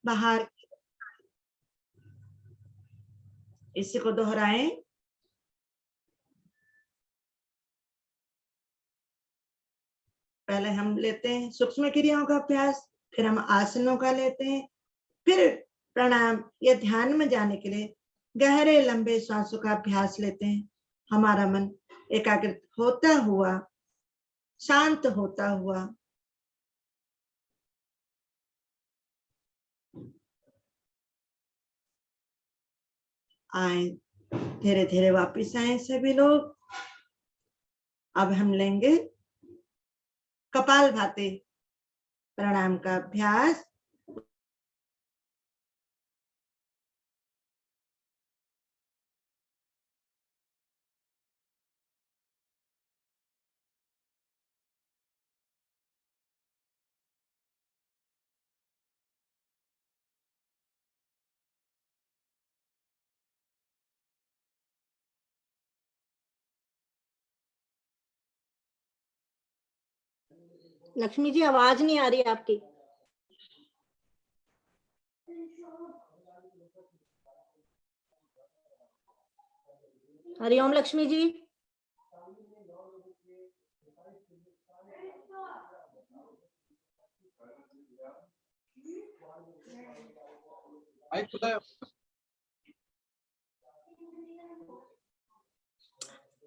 बाहर, इसी को दोहराएं। पहले हम लेते हैं सूक्ष्म क्रियाओं का अभ्यास, फिर हम आसनों का लेते हैं, फिर प्राणायाम या ध्यान में जाने के लिए गहरे लंबे सांसों का अभ्यास लेते हैं। हमारा मन एकाग्र होता हुआ, शांत होता हुआ आए, धीरे धीरे वापिस आए सभी लोग। अब हम लेंगे कपालभाति प्राणायाम का अभ्यास। लक्ष्मी जी आवाज नहीं आ रही आपकी। हरिओम लक्ष्मी जी।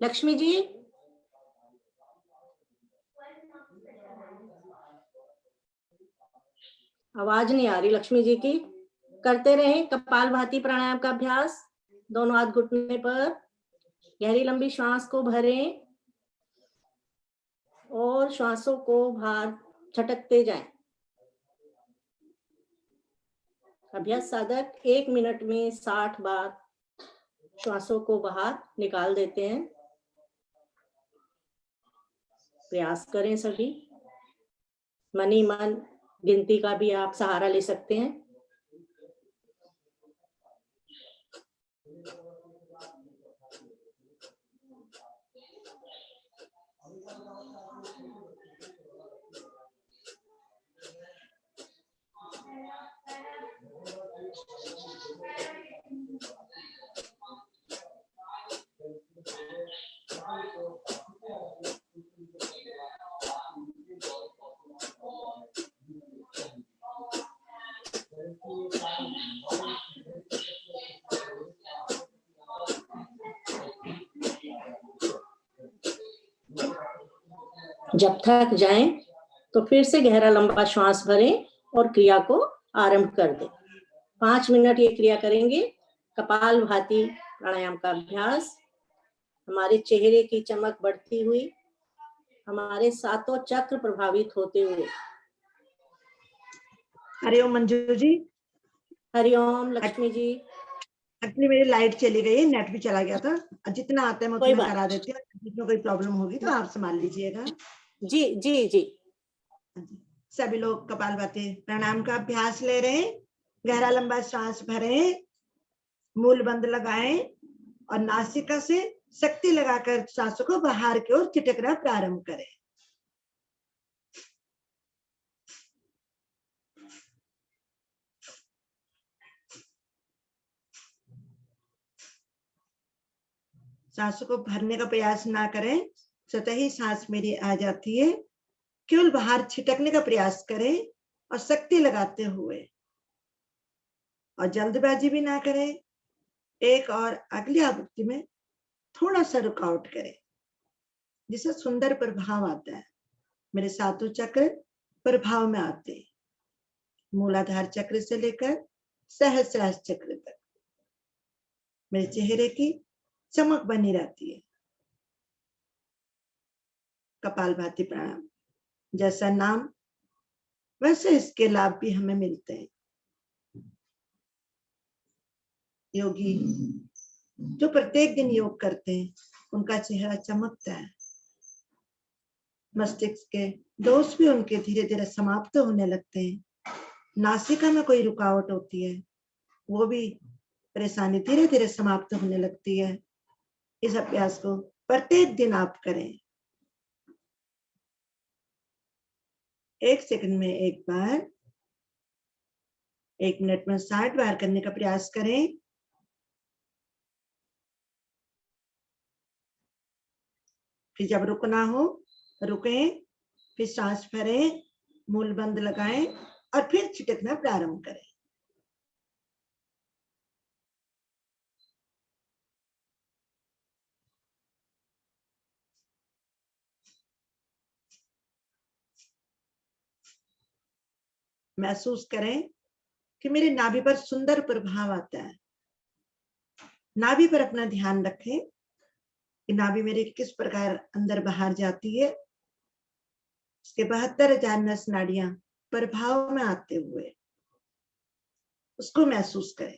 लक्ष्मी जी आवाज नहीं आ रही लक्ष्मी जी की। करते रहें कपालभाति प्राणायाम का अभ्यास। दोनों हाथ घुटने पर, गहरी लंबी श्वास को भरें और श्वासों को बाहर झटकते जाएं। अभ्यास साधक 1 मिनट में 60 बार श्वासों को बाहर निकाल देते हैं। प्रयास करें सभी। मन ही मन गिनती का भी आप सहारा ले सकते हैं। जब थक जाएं तो फिर से गहरा लंबा श्वास भरें और क्रिया को आरंभ कर दें। 5 मिनट ये क्रिया करेंगे। कपालभाति प्राणायाम का अभ्यास। हमारे चेहरे की चमक बढ़ती हुई, हमारे 7 चक्र प्रभावित होते हुए। हरिओम मंजू जी। हरिओम लक्ष्मी जी। एक्चुअली मेरी लाइट चली गई है, नेट भी चला गया था। जितना आता है मैं कोई उतना बात करा देती हूँ। जिसमें कोई प्रॉब्लम होगी तो आप संभाल लीजिएगा। जी जी जी। सभी लोग कपालभाति प्राणायाम का अभ्यास ले रहे हैं। गहरा लंबा सांस भरें, मूल बंद लगाएं और नासिका से शक्ति लगाकर सांसों को बाहर की ओर चिटकना प्रारंभ करें। सांसों को भरने का प्रयास ना करें, स्वतः ही सांस मेरी आ जाती है। केवल बाहर छिटकने का प्रयास करें और शक्ति लगाते हुए, और जल्दबाजी भी ना करें। एक और अगली आवृत्ति में थोड़ा सा रुकावट करें, जिससे सुंदर प्रभाव आता है। मेरे 7 चक्र प्रभाव में आते हैं, मूलाधार चक्र से लेकर सहस्रार चक्र तक। मेरे चेहरे की चमक बनी रहती है। कपालभाति प्राणायाम जैसा नाम वैसे इसके लाभ भी हमें मिलते हैं। योगी जो प्रत्येक दिन योग करते हैं उनका चेहरा चमकता है। मस्तिष्क के दोष भी उनके धीरे धीरे समाप्त होने लगते हैं। नासिका में कोई रुकावट होती है, वो भी परेशानी धीरे धीरे समाप्त होने लगती है। इस अभ्यास को प्रत्येक दिन आप करें। 1 सेकंड में एक बार 1 मिनट में 60 बार करने का प्रयास करें। फिर जब रुकना हो रुकें, फिर सांस भरें, मूल बंद लगाएं और फिर छिटकना प्रारंभ करें। महसूस करें कि मेरे नाभि पर सुंदर प्रभाव आता है। नाभि पर अपना ध्यान रखें कि नाभि मेरी किस प्रकार अंदर बाहर जाती है। इसके 72,000 नस नाड़ियां प्रभाव में आते हुए उसको महसूस करें।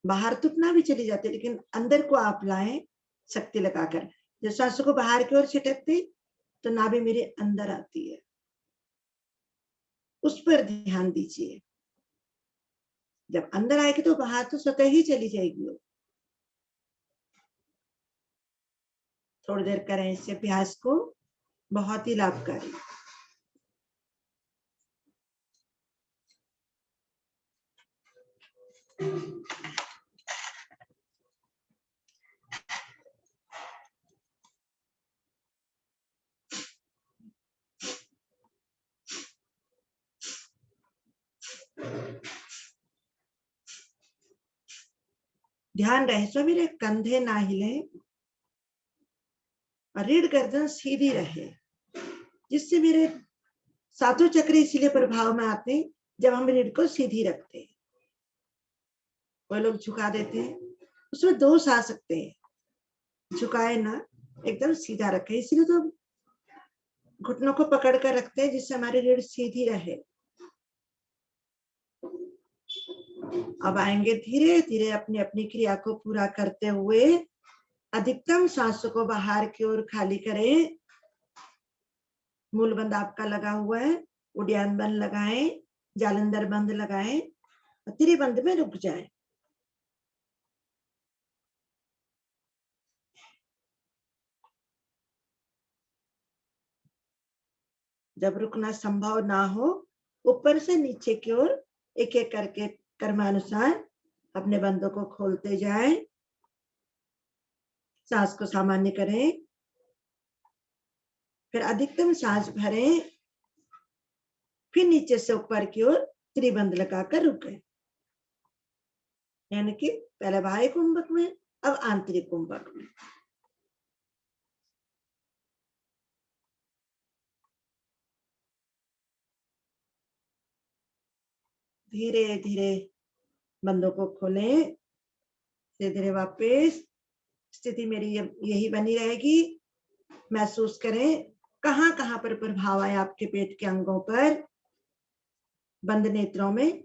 बाहर तो अपना भी चली जाती है, लेकिन अंदर को आप लाएं शक्ति लगाकर। जब सांसों को बाहर की ओर छिटकती तो नाभि मेरे अंदर आती है, उस पर ध्यान दीजिए। जब अंदर आएगी तो बाहर तो स्वतः ही चली जाएगी। थोड़ी देर करें इस अभ्यास को, बहुत ही लाभकारी। ध्यान रहे सो मेरे कंधे ना हिले और रीढ़ गर्दन सीधी रहे, जिससे मेरे सातों चक्र इसीलिए प्रभाव में आते हैं जब हम रीढ़ को सीधी रखते हैं। कोई लोग झुका देते हैं, उसमें दोष आ सकते हैं। झुकाए ना, एकदम सीधा रखे। इसीलिए तो घुटनों को पकड़ कर रखते हैं, जिससे हमारी रीढ़ सीधी रहे। अब आएंगे धीरे धीरे अपनी अपनी क्रिया को पूरा करते हुए अधिकतम सांसों को बाहर की ओर खाली करें। मूल बंद आपका लगा हुआ है, उड्डयन बंद लगाएं, जालंधर बंद लगाएं, त्रिबंध में रुक जाएं। जब रुकना संभव ना हो, ऊपर से नीचे की ओर एक एक करके कर्मानुसार अपने बंदों को खोलते जाएं। सांस को सामान्य करें, फिर अधिकतम सांस भरें, फिर नीचे से ऊपर की ओर त्रिबंध लगाकर रुकें। यानी कि पहले बाह्य कुंभक में, अब आंतरिक कुंभक में। धीरे धीरे बंदों को खोलें, धीरे धीरे वापस। स्थिति मेरी यही बनी रहेगी। महसूस करें कहां कहां पर प्रभाव आए आपके पेट के अंगों पर। बंद नेत्रों में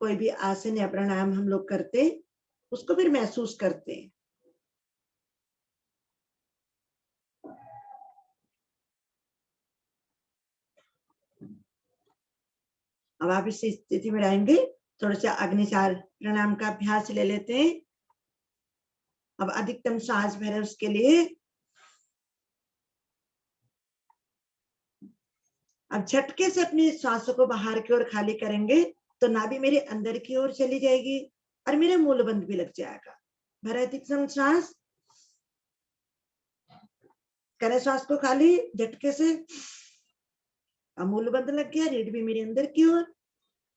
कोई भी आसन या प्राणायाम हम लोग करते, उसको फिर महसूस करते हैं। अब आप इस स्थिति में रहेंगे, थोड़ा सा अग्निचार प्राणायाम का अभ्यास ले लेते हैं। अब अधिकतम सांस भरे, उसके लिए अब झटके से अपनी सांसों को बाहर की ओर खाली करेंगे तो नाभि मेरे अंदर की ओर चली जाएगी और मेरे मूल बंद भी लग जाएगा। भरे अधिकतम सांस, करें सांस को खाली झटके से। अब मूल बंद लग गया, रीढ़ भी मेरे अंदर की ओर।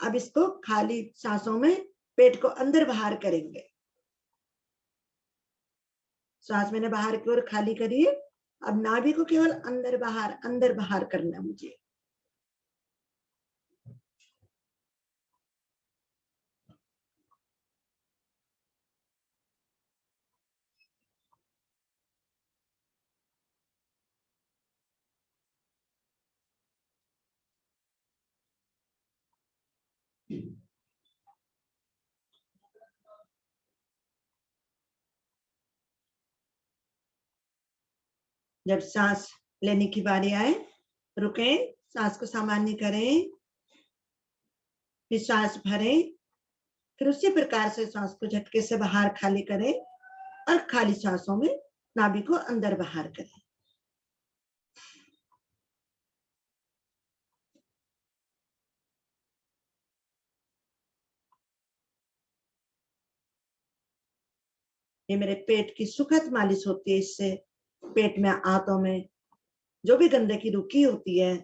अब इसको खाली सांसों में पेट को अंदर बाहर करेंगे। सांस मैंने बाहर की ओर खाली करी, अब नाभि को केवल अंदर बाहर करना है मुझे। जब सांस लेने की बारी आए, रुकें, सांस को सामान्य करें, फिर सांस भरें, फिर उसी प्रकार से सांस को झटके से बाहर खाली करें और खाली सांसों में नाभि को अंदर बाहर करें। ये मेरे पेट की सुखद मालिश होती है। इससे पेट में, आंतों में जो भी गंदगी रुकी होती है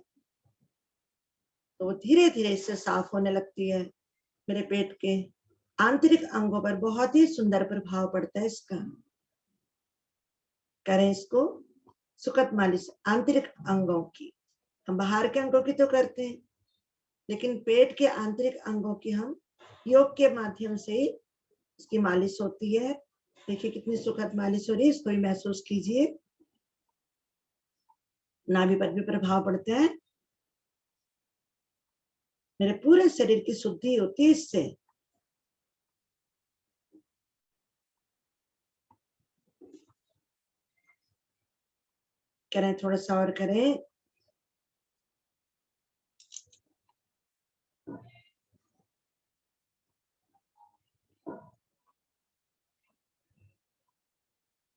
तो वो धीरे धीरे इससे साफ होने लगती है। मेरे पेट के आंतरिक अंगों पर बहुत ही सुंदर प्रभाव पड़ता है इसका। करें इसको सुखद मालिश आंतरिक अंगों की। हम बाहर के अंगों की तो करते हैं, लेकिन पेट के आंतरिक अंगों की हम योग के माध्यम से ही इसकी मालिश होती है। देखिए कितनी सुखद मालिश हो रही है, इसको भी महसूस कीजिए। नाभि पर भी प्रभाव पड़ता है। मेरे पूरे शरीर की शुद्धि होती है इससे। करें, थोड़ा सा और करें।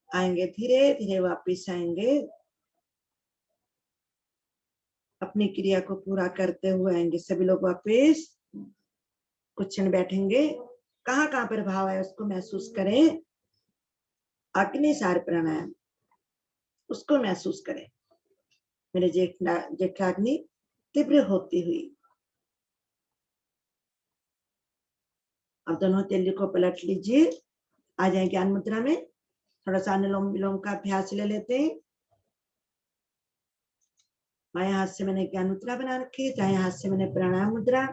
आएंगे, धीरे धीरे वापिस आएंगे। अपनी क्रिया को पूरा करते हुए आएंगे सभी लोग वापिस। कुछ क्षण बैठेंगे। कहाँ कहाँ प्रभाव है उसको महसूस करें। अग्निसार प्राणायाम, उसको महसूस करें। मेरे जेठाग्नि तीव्र होती हुई। अब दोनों हथेली को पलट लीजिए। आ जाए ज्ञान मुद्रा में। थोड़ा सा अनुलोम विलोम का अभ्यास ले लेते हैं। बाएं हाथ से मैंने ज्ञान मुद्रा बना रखी है, दाएं हाथ से मैंने प्राणायाम मुद्रा।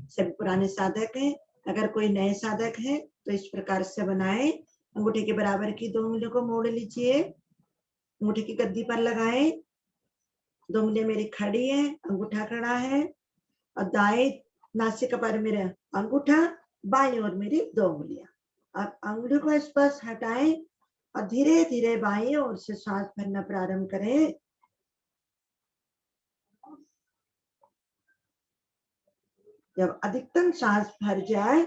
सभी पुराने साधक हैं, अगर कोई नए साधक हैं तो इस प्रकार से बनाए। अंगूठे के बराबर की 2 उंगलियों को मोड़ लीजिए, अंगूठे की गद्दी पर लगाए। 2 उंगलियां मेरी खड़ी है, अंगूठा खड़ा है, और दाएं नासिका पर मेरा अंगूठा, बाईं ओर मेरी 2 उंगलियां। अब अंगुलियों को स्पर्श हटाएं और धीरे धीरे बाईं ओर से सांस भरना प्रारंभ करें। जब अधिकतम सांस भर जाए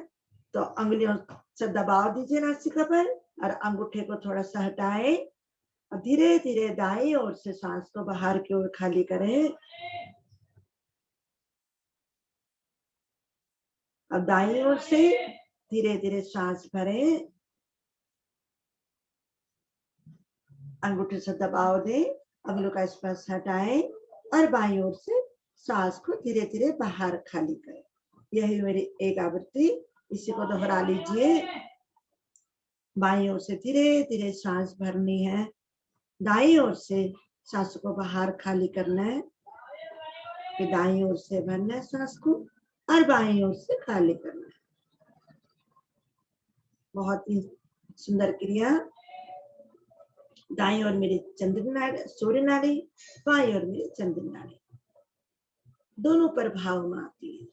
तो अंगुलियों से दबाव दीजिए नासिका पर, और अंगूठे को थोड़ा सा हटाएं और धीरे धीरे दाईं ओर से सांस को बाहर की ओर खाली करें। अब दाईं ओर से धीरे धीरे सांस भरें, अंगूठे से दबाव दें, अंगुलियों का स्पर्श हटाएं और बाईं ओर से सांस को धीरे धीरे बाहर खाली करें। यही मेरी एक आवृत्ति, इसी को दोहरा लीजिए। बाईं ओर से धीरे धीरे सांस भरनी है, दाईं ओर से सांस को बाहर खाली करना है, फिर दाईं ओर से भरना है सांस को और बाईं ओर से खाली करना है। बहुत ही सुंदर क्रिया। दाईं ओर मेरी चंद्र नाड़ी, सूर्य नाड़ी, बाईं ओर मेरी चंद्र नाड़ी, दोनों प्रभाव में आती है।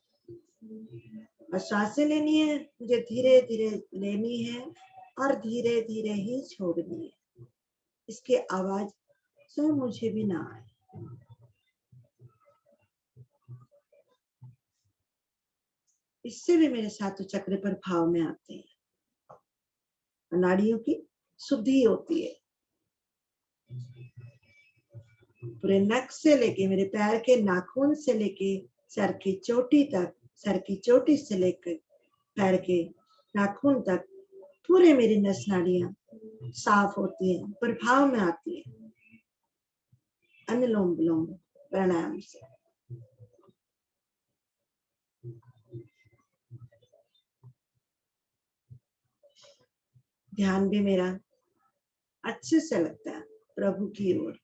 और सांसें लेनी है, मुझे धीरे धीरे लेनी है और धीरे धीरे ही छोड़नी है। इसकी आवाज से मुझे भी ना आए। इससे भी मेरे सातों चक्र प्रभाव में आते हैं, नाड़ियों की शुद्धि होती है। पूरे नख से लेके मेरे पैर के नाखून से लेके सर की चोटी तक, सर की चोटी से लेकर पैर के नाखून तक पूरे मेरी नस नाड़ियां साफ होती है, प्रभाव में आती है अनुलोम विलोम प्राणायाम से। ध्यान भी मेरा अच्छे से लगता है प्रभु की ओर।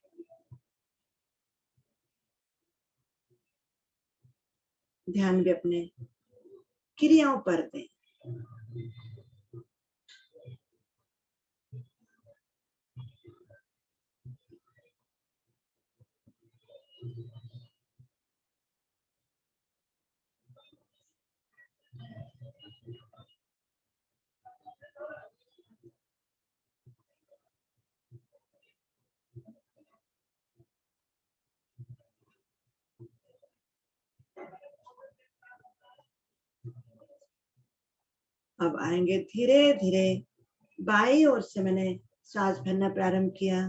ध्यान भी अपने क्रियाओं पर दें। अब आएंगे धीरे धीरे। बाईं ओर से मैंने सांस भरना प्रारंभ किया,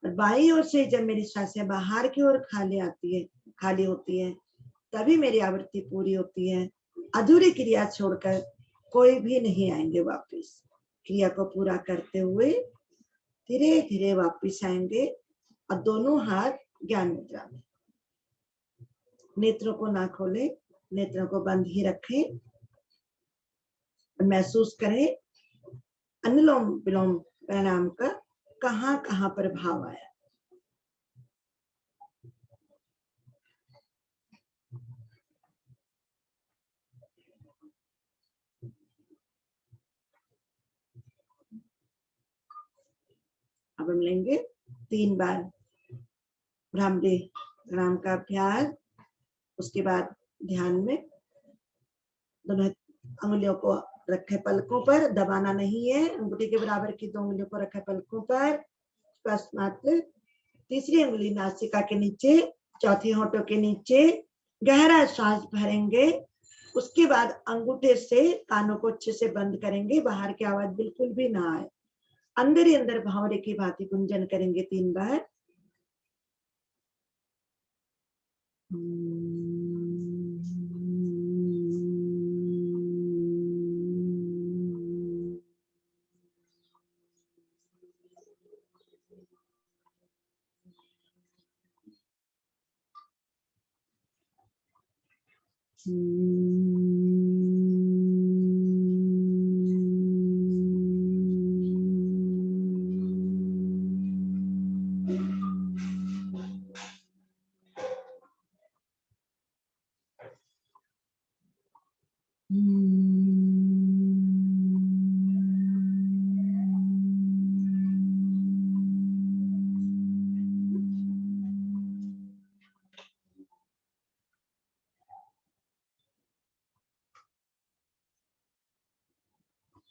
और बाईं ओर से जब मेरी सांसें बाहर की ओर खाली होती है, तभी मेरी आवृत्ति पूरी होती है। अधूरी क्रिया छोड़कर कोई भी नहीं आएंगे वापस, क्रिया को पूरा करते हुए धीरे धीरे वापिस आएंगे और दोनों हाथ ज्ञान मुद्रा में। नेत्रों को ना खोले, नेत्रों को बंद ही रखें। महसूस करें अनुलोम विलोम प्राणायाम का कहाँ कहाँ पर भाव आया। अब हम लेंगे 3 बार भ्रामरी प्राणायाम का अभ्यास। उसके बाद ध्यान में दोनों अंगुलियों को रखे पलकों पर, दबाना नहीं है। अंगूठी के बराबर की 2 अंगुलियों को रखे पलकों पर। बस मात्र तीसरी अंगुली नासिका के नीचे, चौथी होंठों के नीचे गहरा सांस भरेंगे। उसके बाद अंगूठे से कानों को अच्छे से बंद करेंगे, बाहर की आवाज बिल्कुल भी ना आए। अंदर ही अंदर भावरे की भांति गुंजन करेंगे 3 बार।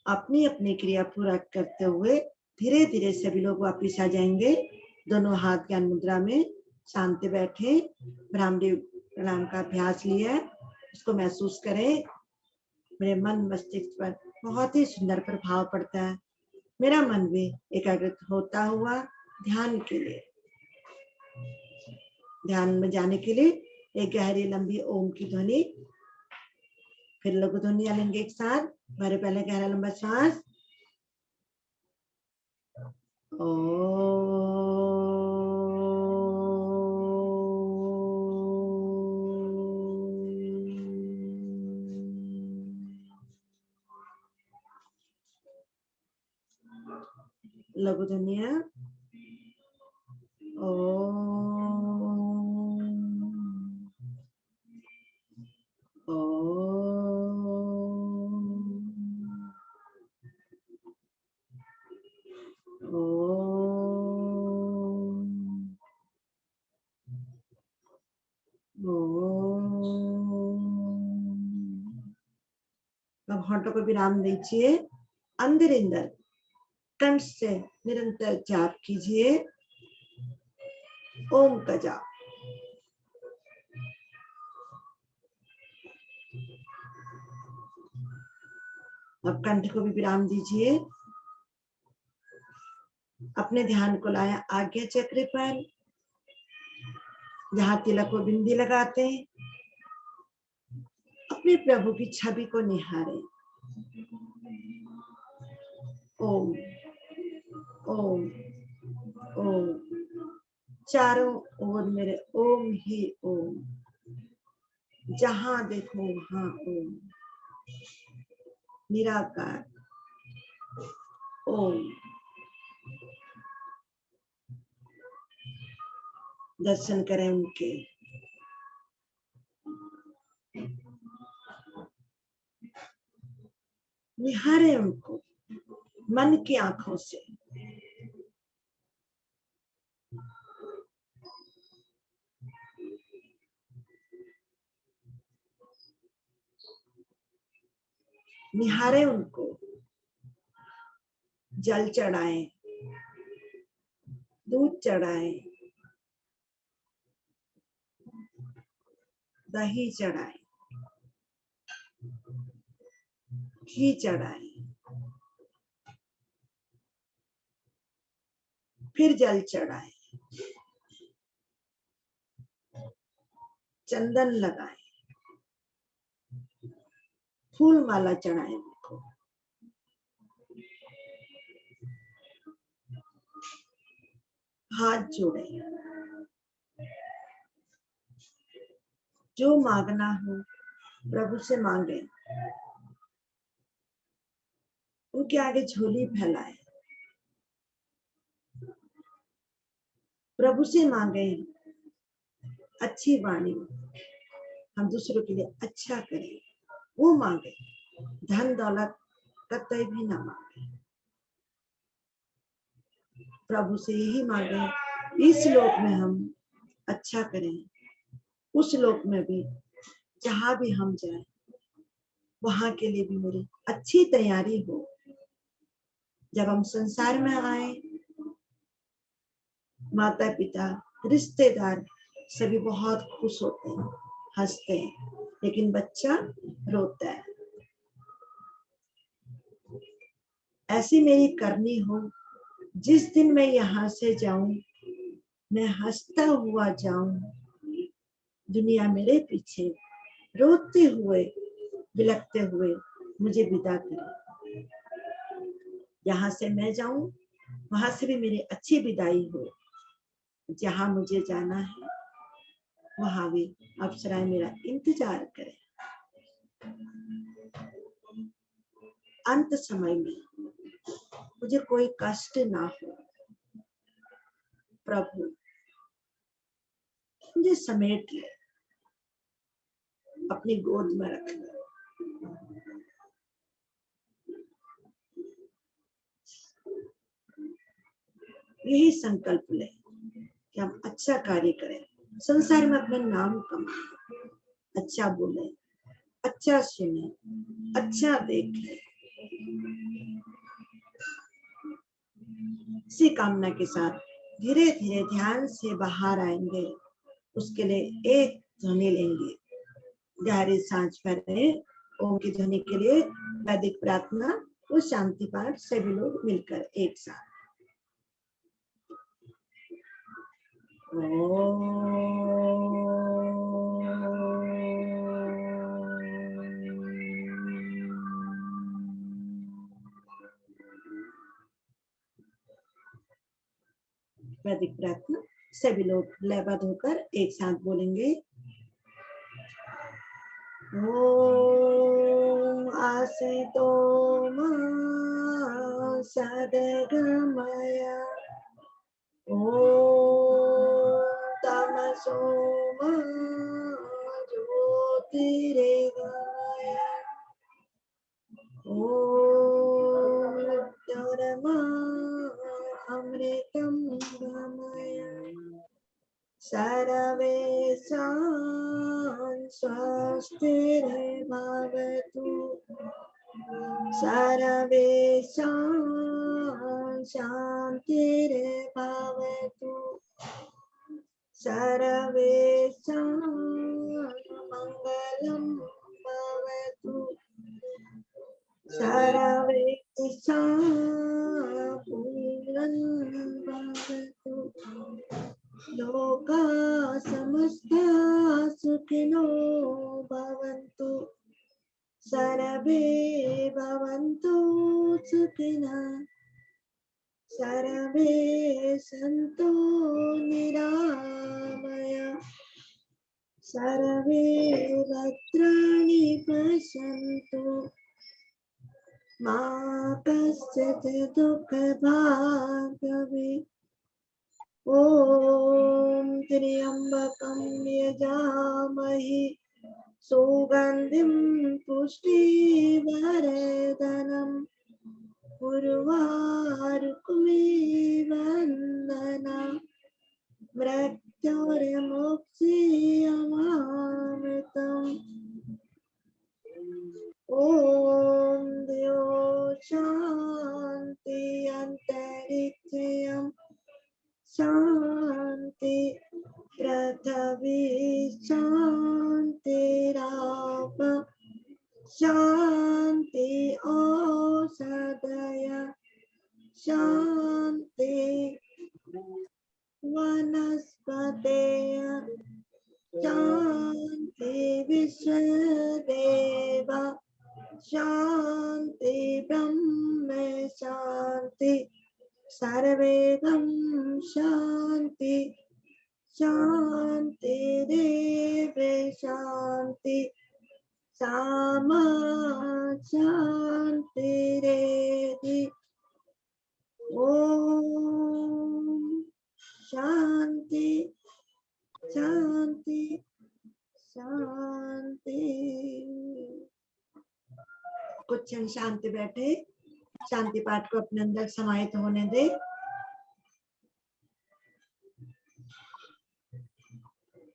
अपनी अपनी क्रिया पूरा करते हुए धीरे धीरे सभी लोग वापिस आ जाएंगे। दोनों हाथ ज्ञान मुद्रा में शांत बैठे। भ्रामरी प्राणायाम का अभ्यास लिया, उसको महसूस करें। मेरे मन मस्तिष्क पर बहुत ही सुंदर प्रभाव पड़ता है। मेरा मन भी एकाग्रित होता हुआ ध्यान के लिए, ध्यान में जाने के लिए एक गहरी लंबी ओम की ध्वनि, फिर लघु ध्वनि लेंगे एक साथ। हमारे पहले गहरा लंबा सांस, लघु ध्वनिया अब होंठों को विराम दीजिए। अंदर अंदर कंठ से निरंतर जाप कीजिए ओम का जाप। अब कंठ को भी विराम दीजिए। अपने ध्यान को लाया आज्ञा चक्र पर, जहां तिलक को बिंदी लगाते हैं। अपने प्रभु की छवि को निहारें। ओम ओम ओम, चारों ओर मेरे ओम ही ओम, जहां देखो वहां ओम, निराकार ओम। दर्शन करें उनके। निहारें उनको मन की आंखों से। निहारें उनको। जल चढ़ाएं, दूध चढ़ाएं, दही चढ़ाएं, घी चढ़ाएं, फिर जल चढ़ाएं, चंदन लगाएं, फूल माला चढ़ाएं उनको। हाथ जोड़े। जो मांगना हो प्रभु से मांगे, उनके आगे झोली फैलाए, प्रभु से मांगे अच्छी वाणी, हम दूसरों के लिए अच्छा करें, वो मांगे। धन दौलत कतई भी ना मांगे, प्रभु से यही मांगे इस लोक में हम अच्छा करें, उस लोक में भी जहां भी हम जाए वहां के लिए भी मेरी अच्छी तैयारी हो। जब हम संसार में आए, माता पिता रिश्तेदार सभी बहुत खुश होते हैं, हंसते हैं, लेकिन बच्चा रोता है। ऐसी मेरी करनी हो, जिस दिन मैं यहाँ से जाऊं मैं हंसता हुआ जाऊं, दुनिया मेरे पीछे रोते हुए बिलखते हुए मुझे विदा करे। यहाँ से मैं जाऊं, वहां से भी मेरी अच्छी विदाई हो। जहां मुझे जाना है वहां भी अप्सराएं मेरा इंतजार करें। अंत समय में मुझे कोई कष्ट ना हो। प्रभु मुझे समेट ले, अपनी गोद में रख ले। यही संकल्प ले कि हम अच्छा कार्य करें, संसार में अपना नाम कमाएं, अच्छा बोले, अच्छा सुने, अच्छा देखे। इसी कामना के साथ धीरे धीरे ध्यान से बाहर आएंगे। उसके लिए एक ध्वनि लेंगे, गहरी सांस भरे। ओम की ध्वनि के लिए वैदिक प्रार्थना और शांति पाठ सभी लोग मिलकर एक साथ। वैदिक प्रार्थना सभी लोग लयबद्ध होकर एक साथ बोलेंगे। ओम आसितो मा सद्गमय, ओम तमसो मा ज्योतिर्गमय, ओम मृत्योर्मा अमृतं गमय। सर्वेषां स्वस्तिर्भवतु, सर्वेषां शान्तिर्भवतु, सर्वेषां मङ्गलं भवतु, सर्वेषां पूर्णं भवतु, लोका समस्ता सुखिनो भवन्तु, सर्वे भवन्तु सुखिनः, सर्वे सन्तु निरामया, सर्वे भद्राणि पश्यन्तु, मा कश्चित् दुःखभाग् भवेत्। ओम त्र्यंबकं यजामहे सुगंधिं पुष्टिवर्धनम्, उर्वारुकमिवन्दनात्, मृत्योर्मुक्षीयमामृतम्। ओम द्यो शान्ति अन्तरिक्षं शांति, पृथ्वी शान्तिराप शांति, औषधय शांति, वनस्पतय शांति, विश्वदेव शांति, ब्रह्म शांति, सर्वेदं शांति शांतिरेव शांति सामा शांतिरेधि। ओम शांति शांति शांति। कुछ क्षण शांति बैठे, शांति पाठ को अपने अंदर समाहित होने दे।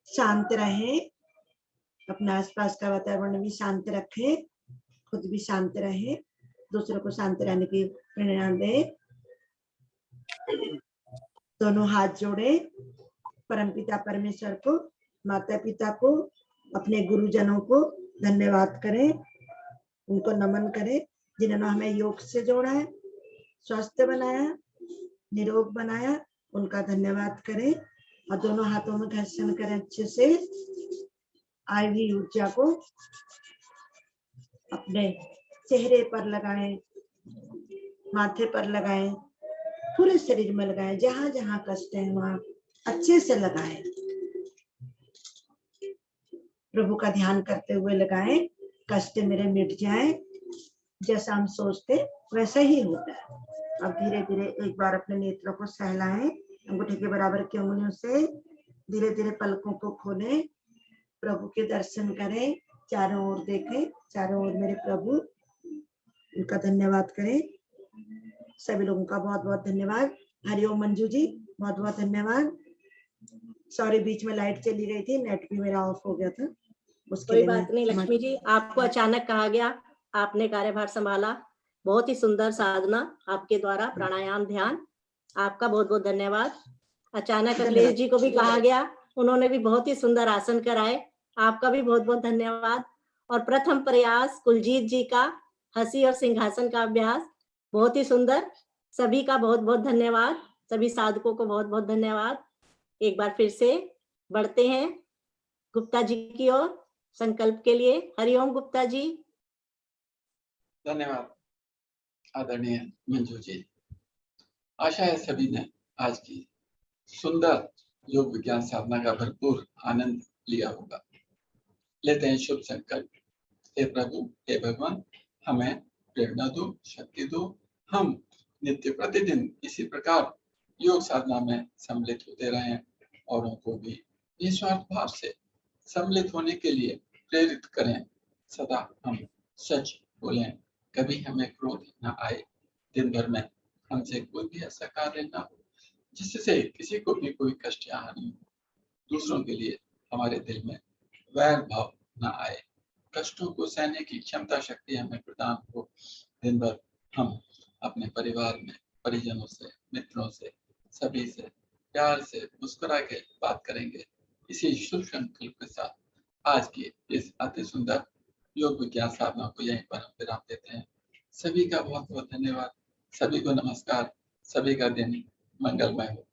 शांत रहे, अपने आसपास का वातावरण भी शांत रखे, खुद भी शांत रहे, दूसरों को शांत रहने की प्रेरणा दे। दोनों हाथ जोड़े, परमपिता परमेश्वर को, माता पिता को, अपने गुरुजनों को धन्यवाद करें, उनको नमन करें जिन्होंने हमें योग से जोड़ा है, स्वस्थ बनाया, निरोग बनाया, उनका धन्यवाद करें। और दोनों हाथों में घर्षण करें अच्छे से। आई हुई ऊर्जा को अपने चेहरे पर लगाएं, माथे पर लगाएं, पूरे शरीर में लगाएं, जहां जहां कष्ट है वहां अच्छे से लगाएं। प्रभु का ध्यान करते हुए लगाएं, कष्ट मेरे मिट जाए। जैसा हम सोचते वैसा ही होता है। अब धीरे धीरे एक बार अपने नेत्रों को सहलाएं, अंगूठे के बराबर की उंगलियों से धीरे धीरे पलकों को खोलें, प्रभु के दर्शन करें, चारों ओर देखें, चारों ओर मेरे प्रभु, उनका धन्यवाद करें। सभी लोगों का बहुत बहुत धन्यवाद। हरिओम मंजू जी, बहुत बहुत धन्यवाद। सॉरी, बीच में लाइट चली गई थी, नेट भी मेरा ऑफ हो गया था, उसके कोई लिए बात नहीं लक्ष्मी जी, आपको अचानक कहा गया, आपने कार्यभार संभाला। बहुत ही सुंदर साधना आपके द्वारा, प्राणायाम ध्यान, आपका बहुत बहुत धन्यवाद। अचानक अखिलेश जी को भी कहा गया, उन्होंने भी बहुत ही सुंदर आसन कराए, आपका भी बहुत बहुत धन्यवाद। और प्रथम प्रयास कुलजीत जी का हंसी और सिंहासन का अभ्यास, बहुत ही सुंदर, सभी का बहुत बहुत धन्यवाद, सभी साधकों को बहुत बहुत धन्यवाद। एक बार फिर से बढ़ते हैं गुप्ता जी की ओर संकल्प के लिए। हरिओम गुप्ता जी। धन्यवाद आदरणीय मंजू जी। आशा है सभी ने आज की सुंदर योग विज्ञान साधना का भरपूर आनंद लिया होगा। लेते हैं शुभ संकल्प। हे प्रभु, हे भगवान, हमें प्रेरणा दो, शक्ति दो, हम नित्य प्रतिदिन इसी प्रकार योग साधना में सम्मिलित होते रहें, औरों को भी निस्वार्थ भाव से सम्मिलित होने के लिए प्रेरित करें। सदा हम सच बोलें, कभी हमें क्रोध न आए, दिन भर में हमसे कोई भी ऐसा कार्य न हो जिससे किसी को भी कोई कष्ट या हानि हो, दूसरों के लिए हमारे दिल में वैर भाव न आए, कष्टों को सहने की क्षमता शक्ति हमें प्रदान हो। दिन भर हम अपने परिवार में परिजनों से, मित्रों से, सभी से प्यार से मुस्कुरा के बात करेंगे। इसी शुभ संकल्प के साथ आज की इस अति सुंदर योग विज्ञान साधना को यहीं पर हम विराम देते हैं। सभी का बहुत बहुत धन्यवाद, सभी को नमस्कार, सभी का दिन मंगलमय हो।